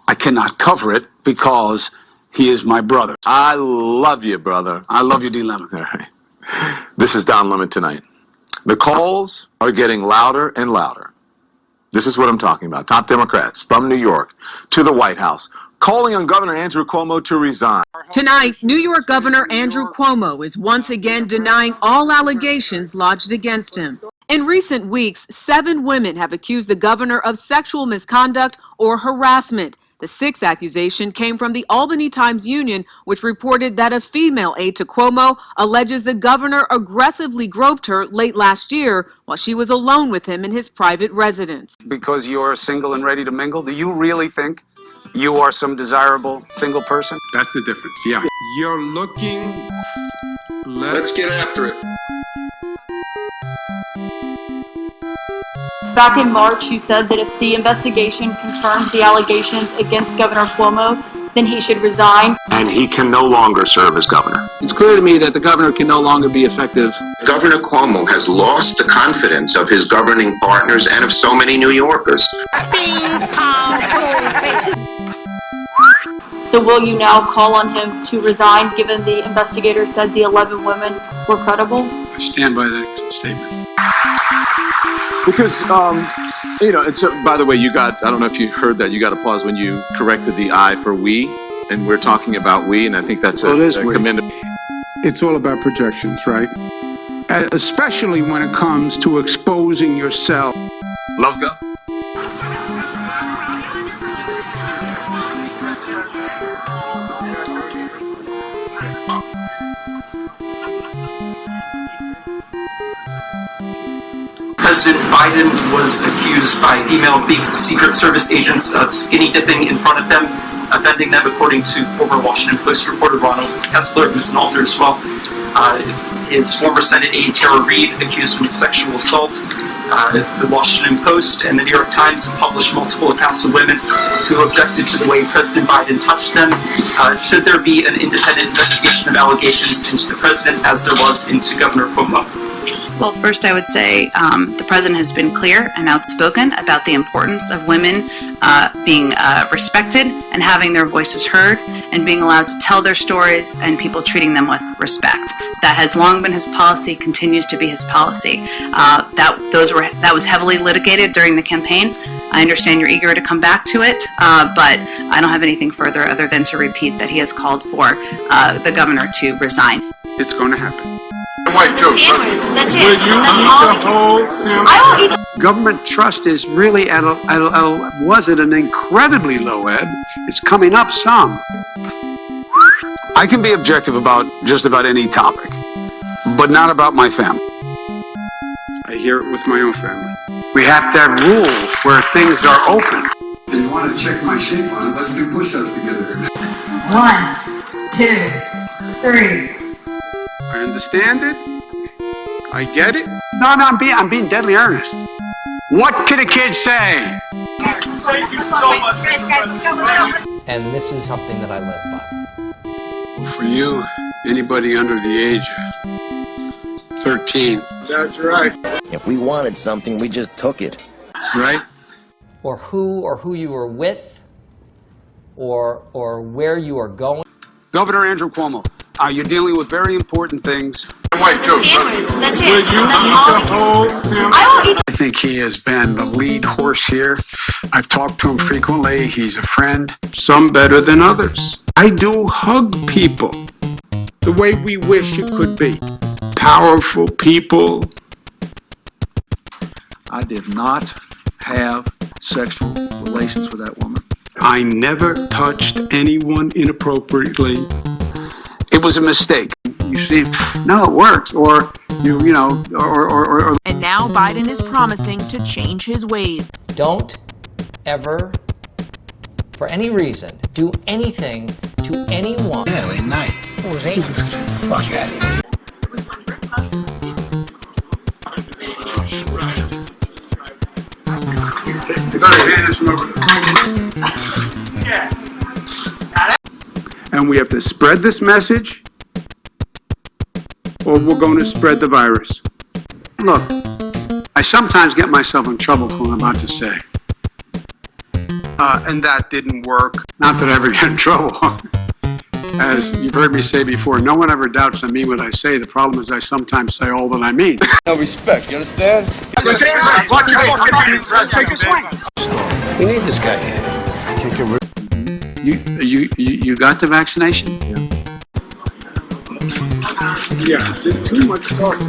I cannot cover it because he is my brother. I love you, brother. I love you, D. Lemon. All right. This is Don Lemon tonight. The calls are getting louder and louder. This is what I'm talking about. Top Democrats from New York to the White House calling on Governor Andrew Cuomo to resign. Tonight, New York Governor Andrew Cuomo is once again denying all allegations lodged against him. In recent weeks, 7 women have accused the governor of sexual misconduct or harassment. The 6th accusation came from the Albany Times-Union, which reported that a female aide to Cuomo alleges the governor aggressively groped her late last year while she was alone with him in his private residence. Because you're single and ready to mingle, do you really think you are some desirable single person? That's the difference, yeah. You're looking... Let's get after it. Back in March, you said that if the investigation confirmed the allegations against Governor Cuomo, then he should resign. And he can no longer serve as governor. It's clear to me that the governor can no longer be effective. Governor Cuomo has lost the confidence of his governing partners and of so many New Yorkers. So will you now call on him to resign, given the investigators said the 11 women were credible? I stand by that statement. Because, it's, by the way, I don't know if you heard that, you got applause when you corrected the I for we, and we're talking about we, and I think that's a commendable. It's all about projections, right? Especially when it comes to exposing yourself. Love go. President Biden was accused by female Secret Service agents of skinny dipping in front of them, offending them, according to former Washington Post reporter Ronald Kessler, who's an author as well. His former Senate aide Tara Reid accused him of sexual assault. The Washington Post and the New York Times have published multiple accounts of women who objected to the way President Biden touched them. Should there be an independent investigation of allegations into the president, as there was into Governor Cuomo? Well, first I would say the president has been clear and outspoken about the importance of women being respected and having their voices heard and being allowed to tell their stories and people treating them with respect. That has long been his policy, continues to be his policy. That was heavily litigated during the campaign. I understand you're eager to come back to it, but I don't have anything further other than to repeat that he has called for the governor to resign. It's going to happen. Will you eat the whole sandwich? Government trust is really was at an incredibly low ebb. It's coming up some. I can be objective about just about any topic, but not about my family. I hear it with my own family. We have to have rules where things are open. If you want to check my shape on it, let's do push-ups together. 1, 2, 3. I understand it. I get it. No, I'm being deadly earnest. What can a kid say? Thank you so much. And this is something that I live by. Well, for you, anybody under the age of 13. That's right. If we wanted something, we just took it. Right? Or who you were with, or where you are going. Governor Andrew Cuomo, you're dealing with very important things. Will you eat the whole sandwich? I think he has been the lead horse here. I've talked to him frequently. He's a friend. Some better than others. I do hug people the way we wish it could be. Powerful people. I did not have sexual relations with that woman. I never touched anyone inappropriately. It was a mistake. You see, no, it works. Or, you know, or. And now Biden is promising to change his ways. Don't ever, for any reason, do anything to anyone. Early night. Fuck out of here. And we have to spread this message, or we're going to spread the virus. Look, I sometimes get myself in trouble for what I'm about to say. and that didn't work. Not that I ever get in trouble. As you've heard me say before, no one ever doubts I mean what I say. The problem is I sometimes say all that I mean. No respect, you understand? Take a swing. We need this guy here. You got the vaccination? Yeah, there's too much sauce.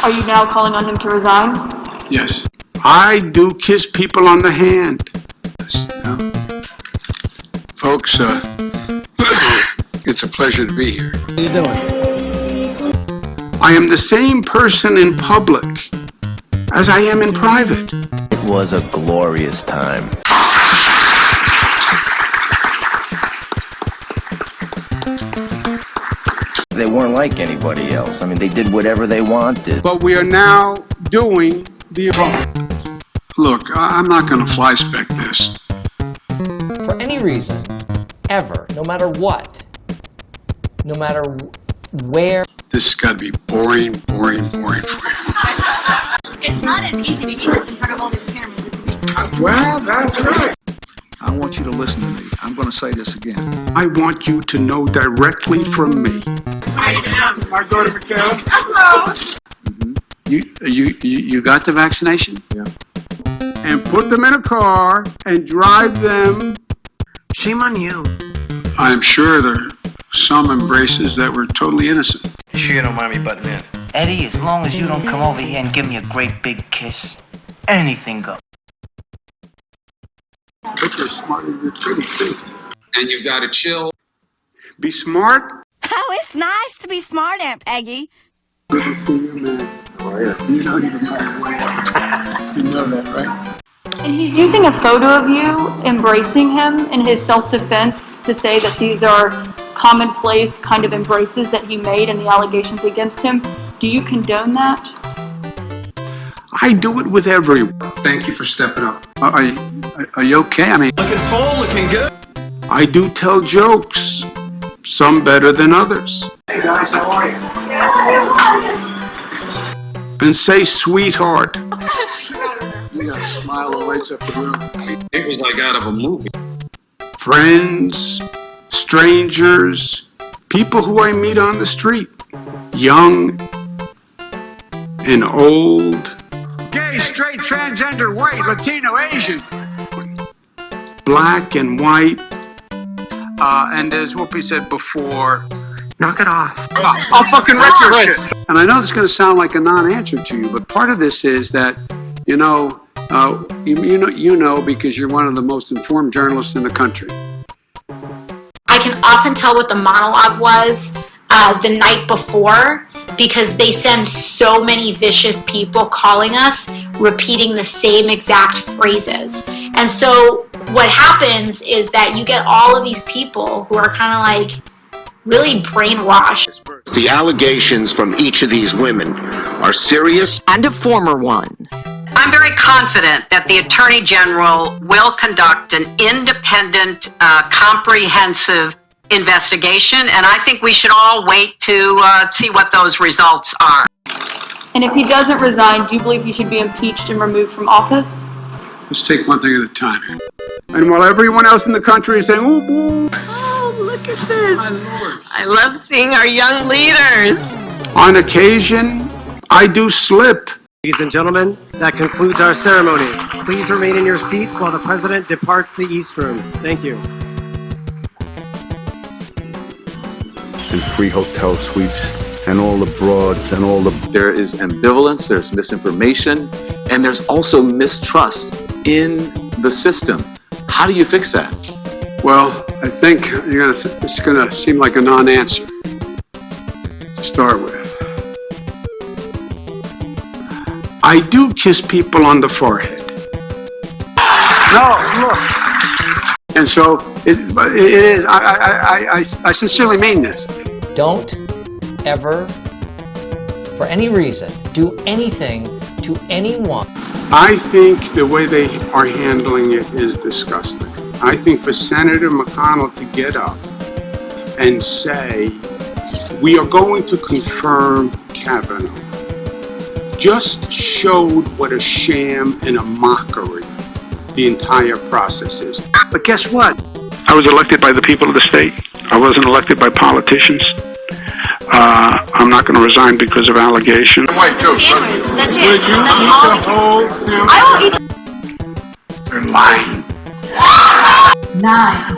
Are you now calling on him to resign? Yes. I do kiss people on the hand. Folks, it's a pleasure to be here. How you doing? I am the same person in public as I am in private. It was a glorious time. They weren't like anybody else. I mean, they did whatever they wanted. But we are now doing the wrong. Look, I'm not going to fly spec this. For any reason, ever, no matter what, no matter where. This has got to be boring for you. It's not as easy to do this in front of all these cameras as me. Well, that's right. I want you to listen to me. I'm going to say this again. I want you to know directly from me. My daughter, Mikhail. Hello. You got the vaccination? Yeah. And put them in a car and drive them. Shame on you. I'm sure there are some embraces that were totally innocent. You sure you don't mind me butting in? Eddie, as long as you don't come over here and give me a great big kiss, anything goes. But you're smarter than you're pretty too. And you've got to chill. Be smart. Oh, it's nice to be smart, Aunt Peggy. Good to see you, man. Oh, yeah. You know you're You know that, right? And he's using a photo of you embracing him in his self-defense to say that these are commonplace kind of embraces that he made and the allegations against him. Do you condone that? I do it with everyone. Thank you for stepping up. Are you okay? I mean, Looking full, looking good. I do tell jokes. Some better than others. Hey guys, how are you? And say sweetheart. You got a smile that lights up the room. It was like out of a movie. Friends, strangers, people who I meet on the street. Young and old. Gay, straight, transgender, white, Latino, Asian. Black and white. And as Whoopi said before, Knock it off. I'll fucking wreck your shit. And I know this is going to sound like a non-answer to you, but part of this is that, you know because you're one of the most informed journalists in the country. I can often tell what the monologue was the night before because they send so many vicious people calling us, repeating the same exact phrases. And so what happens is that you get all of these people who are kind of like really brainwashed. The allegations from each of these women are serious And a former one. I'm very confident that the Attorney General will conduct an independent, comprehensive investigation, and I think we should all wait to see what those results are. And if he doesn't resign, do you believe he should be impeached and removed from office? Let's take one thing at a time. And while everyone else in the country is saying, "Oh, boy," Oh, look at this. I love seeing our young leaders. on occasion, I do slip. Ladies and gentlemen, that concludes our ceremony. Please remain in your seats while the President departs the East Room. Thank you. And free hotel suites, and all the broads, and all the... There is ambivalence, there's misinformation, and there's also mistrust in the system. How do you fix that? Well, I think it's going to seem like a non-answer to start with. I do kiss people on the forehead. No, look. And so it is. I sincerely mean this. Don't ever, for any reason, do anything to anyone. I think the way they are handling it is disgusting. I think for Senator McConnell to get up and say, we are going to confirm Kavanaugh, just showed what a sham and a mockery the entire process is. But guess what? I was elected by the people of the state. I wasn't elected by politicians. I'm not going to resign because of allegations. That's it. Will you eat the whole sandwich? I will eat. They're lying. 9,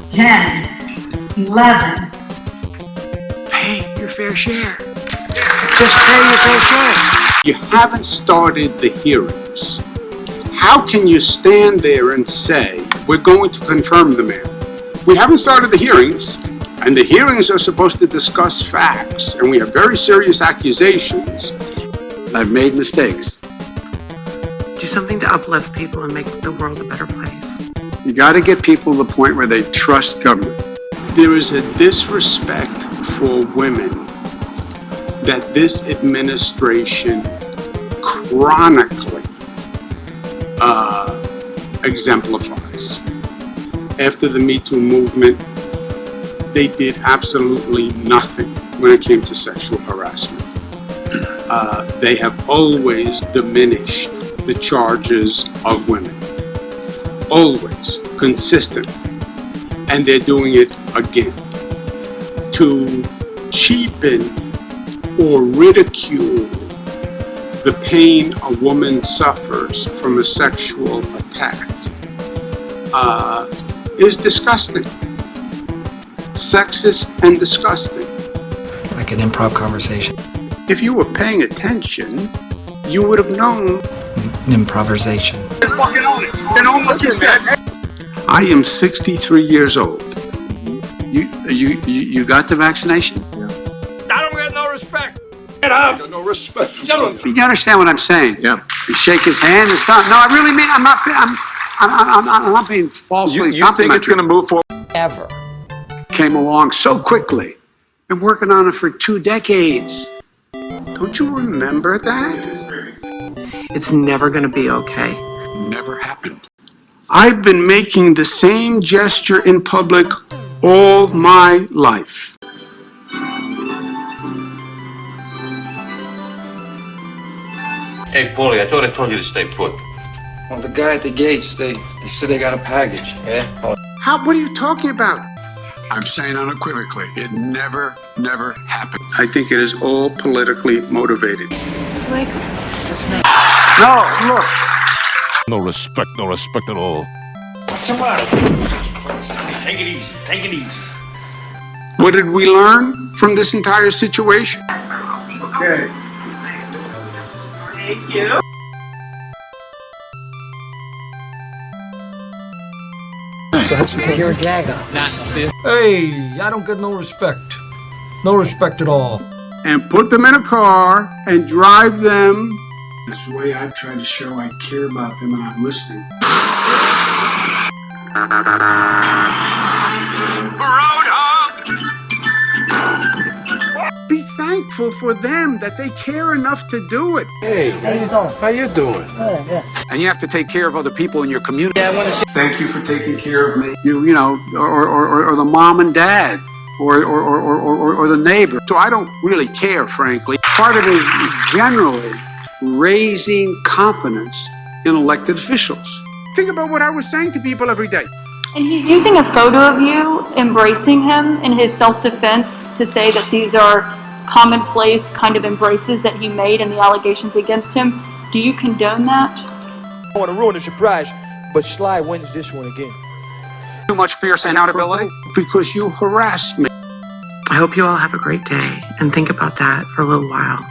10, 11. Pay your fair share. Just pay your fair share. You haven't started the hearings. How can you stand there and say, we're going to confirm the man? We haven't started the hearings, and the hearings are supposed to discuss facts, and we have very serious accusations. I've made mistakes. Do something to uplift people and make the world a better place. You got to get people to the point where they trust government. There is a disrespect for women that this administration chronically exemplifies. After the METOO movement, they did absolutely nothing when it came to sexual harassment. They have always diminished the charges of women. Always, consistent. And they're doing it again. To cheapen or ridicule the pain a woman suffers from a sexual attack is disgusting. Sexist and disgusting. Like an improv conversation. If you were paying attention, you would have known. Improvisation. I am 63 years old. You got the vaccination? I don't get no respect. Get up. No respect. You understand what I'm saying? Yeah. You shake his hand, it's done. No, I really mean, I'm not being falsely You think it's going to move forward? Ever. Came along so quickly. Been working on it for 2 decades. Don't you remember that? It's never going to be okay. Never happened. I've been making the same gesture in public all my life. Hey, Paulie, I thought I told you to stay put. Well, the guy at the gates, they said they got a package. Yeah? What are you talking about? I'm saying unequivocally, it never happened. I think it is all politically motivated. No, look. No respect at all. What's the matter? Take it easy. Take it easy. What did we learn from this entire situation? Okay. Thank you. You're a gagger. Hey, I don't get no respect. No respect at all. And put them in a car and drive them. That's the way I've tried to show I care about them and I'm listening. Be thankful for them that they care enough to do it. Hey, how you doing? And you have to take care of other people in your community. Thank you for taking care of me. You know, or the mom and dad, or the neighbor. So I don't really care, frankly. Part of it is generally raising confidence in elected officials. Think about what I was saying to people every day. And he's using a photo of you embracing him in his self-defense to say that these are commonplace kind of embraces that he made and the allegations against him. Do you condone that? I want to ruin the surprise, but Sly wins this one again. Too much fierce accountability? Because you harassed me. I hope you all have a great day and think about that for a little while.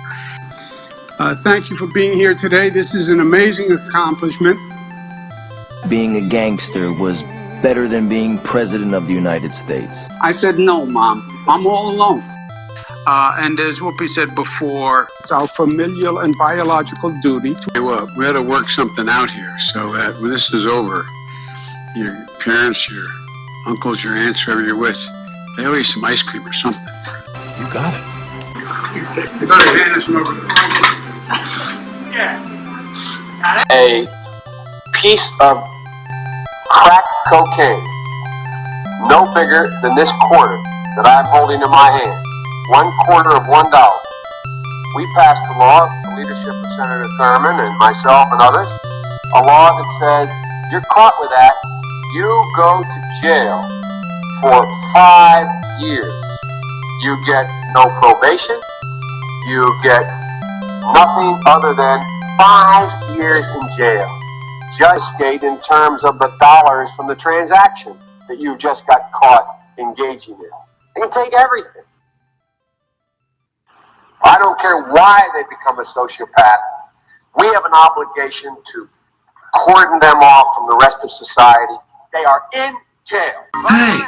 Thank you for being here today. This is an amazing accomplishment. Being a gangster was better than being president of the United States. I said, no, Mom. I'm all alone. And as Whoopi said before, it's our familial and biological duty to... we had to work something out here so that when this is over, your parents, your uncles, your aunts, whoever you're with, they owe you some ice cream or something. You got it. You gotta hand this one over. A piece of crack cocaine, no bigger than this quarter that I'm holding in my hand, $1/4 of $1. We passed a law, the leadership of Senator Thurmond and myself and others, a law that says you're caught with that, you go to jail for 5 years. You get no probation. You get nothing other than 5 years in jail. Just skate in terms of the dollars from the transaction that you just got caught engaging in. They can take everything. I don't care why they become a sociopath. We have an obligation to cordon them off from the rest of society. They are in jail. Hey,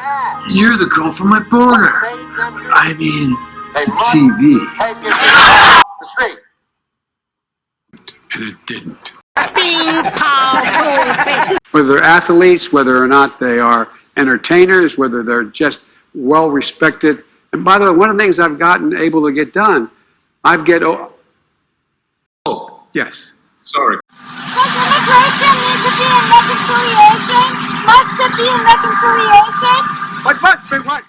you're the girl from my border. I mean, the TV. Take it off the street. And it didn't. Whether they're athletes, whether or not they are entertainers, whether they're just well respected. And by the way, one of the things I've gotten able to get done, yes. Sorry. Does immigration need to be in reconciliation? Must it be in reconciliation? What must be what?